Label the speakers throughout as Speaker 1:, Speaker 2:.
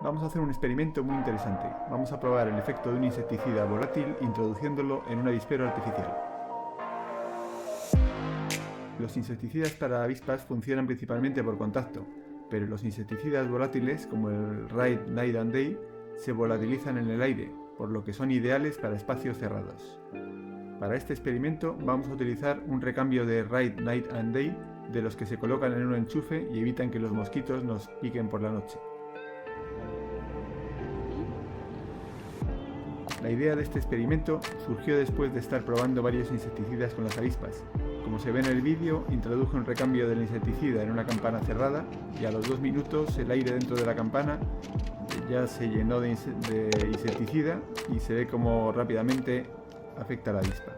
Speaker 1: Vamos a hacer un experimento muy interesante. Vamos a probar el efecto de un insecticida volátil introduciéndolo en un avispero artificial. Los insecticidas para avispas funcionan principalmente por contacto, pero los insecticidas volátiles, como el Raid Night and Day, se volatilizan en el aire, por lo que son ideales para espacios cerrados. Para este experimento vamos a utilizar un recambio de Raid Night and Day de los que se colocan en un enchufe y evitan que los mosquitos nos piquen por la noche. La idea de este experimento surgió después de estar probando varios insecticidas con las avispas. Como se ve en el vídeo, introduje un recambio del insecticida en una campana cerrada y a los 2 minutos el aire dentro de la campana ya se llenó de insecticida y se ve cómo rápidamente afecta a la avispa.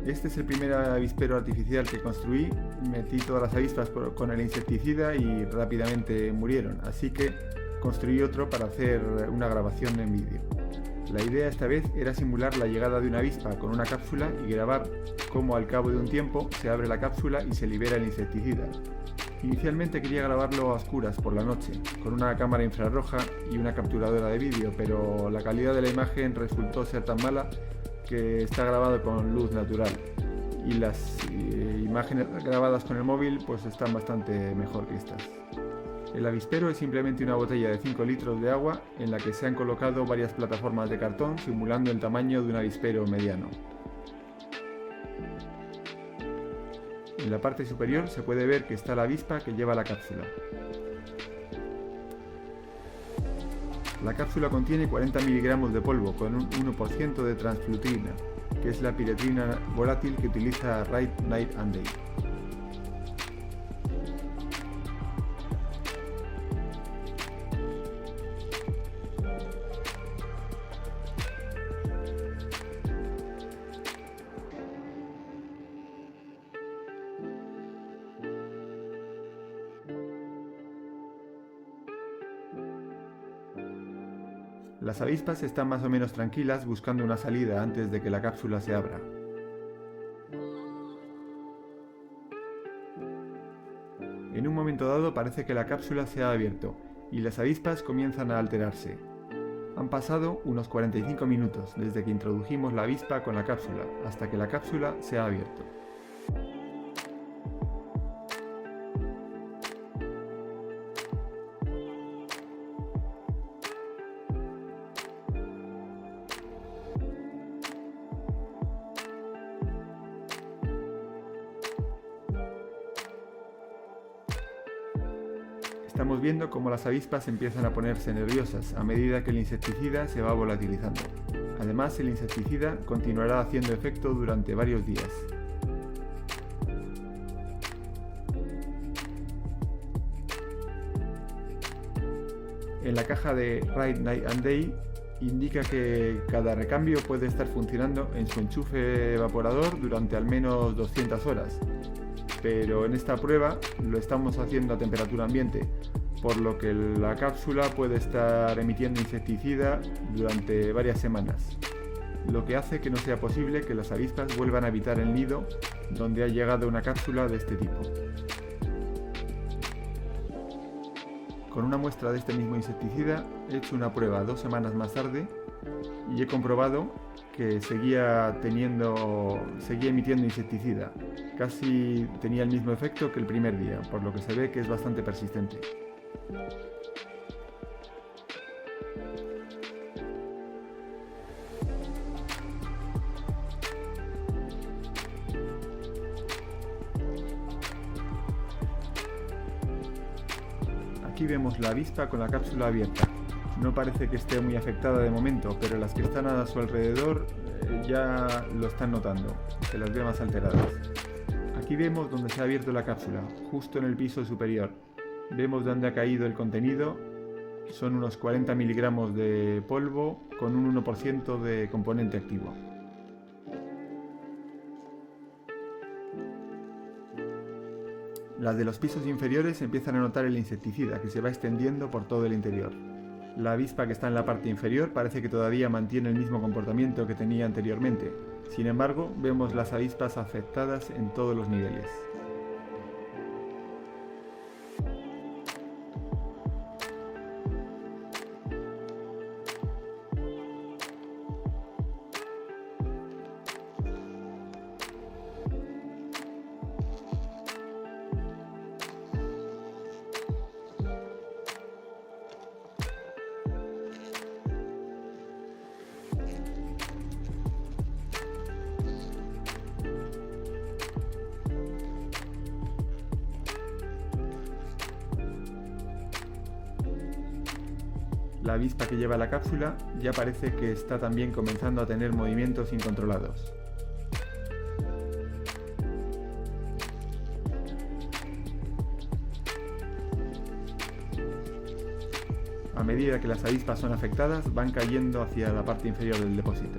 Speaker 1: Este es el primer avispero artificial que construí. Metí todas las avispas con el insecticida y rápidamente murieron, así que construí otro para hacer una grabación en vídeo. La idea esta vez era simular la llegada de una avispa con una cápsula y grabar cómo al cabo de un tiempo se abre la cápsula y se libera el insecticida. Inicialmente quería grabarlo a oscuras por la noche, con una cámara infrarroja y una capturadora de vídeo, pero la calidad de la imagen resultó ser tan mala que está grabado con luz natural y las imágenes grabadas con el móvil pues están bastante mejor que estas. El avispero es simplemente una botella de 5 litros de agua en la que se han colocado varias plataformas de cartón simulando el tamaño de un avispero mediano. En la parte superior se puede ver que está la avispa que lleva la cápsula. La cápsula contiene 40 miligramos de polvo con un 1% de transflutrina, que es la piretrina volátil que utiliza Raid Night and Day. Las avispas están más o menos tranquilas buscando una salida antes de que la cápsula se abra. En un momento dado parece que la cápsula se ha abierto y las avispas comienzan a alterarse. Han pasado unos 45 minutos desde que introdujimos la avispa con la cápsula hasta que la cápsula se ha abierto. Estamos viendo cómo las avispas empiezan a ponerse nerviosas a medida que el insecticida se va volatilizando. Además, el insecticida continuará haciendo efecto durante varios días. En la caja de Raid Night and Day indica que cada recambio puede estar funcionando en su enchufe evaporador durante al menos 200 horas. Pero en esta prueba lo estamos haciendo a temperatura ambiente, por lo que la cápsula puede estar emitiendo insecticida durante varias semanas, lo que hace que no sea posible que las avispas vuelvan a habitar el nido donde ha llegado una cápsula de este tipo. Con una muestra de este mismo insecticida he hecho una prueba 2 semanas más tarde y he comprobado que seguía emitiendo insecticida. Casi tenía el mismo efecto que el primer día, por lo que se ve que es bastante persistente. Aquí vemos la avispa con la cápsula abierta. No parece que esté muy afectada de momento, pero las que están a su alrededor ya lo están notando, se las ve más alteradas. Aquí vemos donde se ha abierto la cápsula, justo en el piso superior. Vemos dónde ha caído el contenido, son unos 40 miligramos de polvo con un 1% de componente activo. Las de los pisos inferiores empiezan a notar el insecticida que se va extendiendo por todo el interior. La avispa que está en la parte inferior parece que todavía mantiene el mismo comportamiento que tenía anteriormente. Sin embargo, vemos las avispas afectadas en todos los niveles. La avispa que lleva la cápsula ya parece que está también comenzando a tener movimientos incontrolados. A medida que las avispas son afectadas, van cayendo hacia la parte inferior del depósito.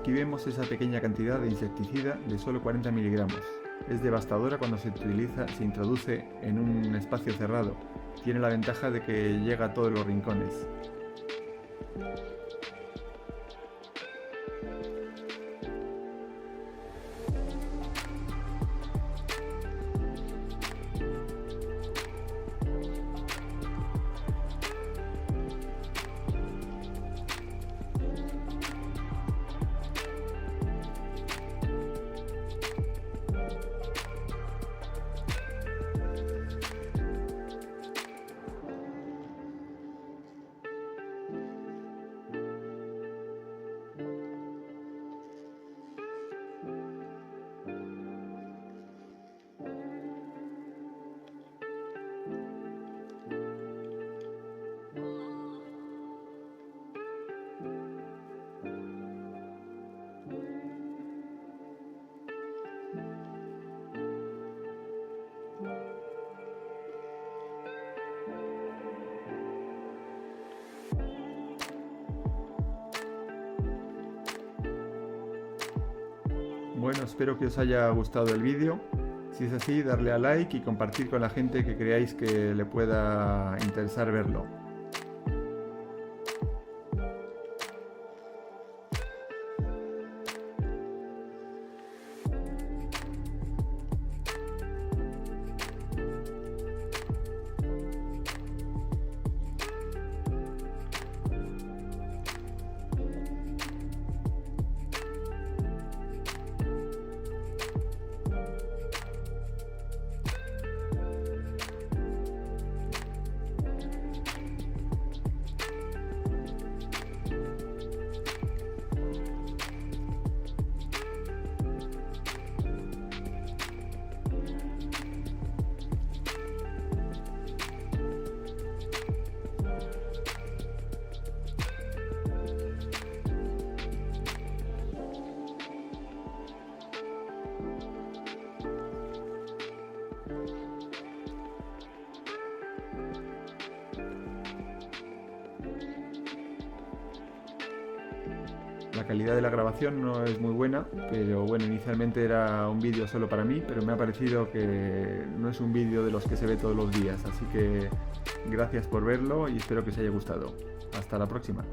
Speaker 1: Aquí vemos esa pequeña cantidad de insecticida de solo 40 miligramos. Es devastadora cuando se introduce en un espacio cerrado. Tiene la ventaja de que llega a todos los rincones. Bueno, espero que os haya gustado el vídeo. Si es así, darle a like y compartir con la gente que creáis que le pueda interesar verlo. La calidad de la grabación no es muy buena, pero bueno, inicialmente era un vídeo solo para mí, pero me ha parecido que no es un vídeo de los que se ve todos los días, así que gracias por verlo y espero que os haya gustado. Hasta la próxima.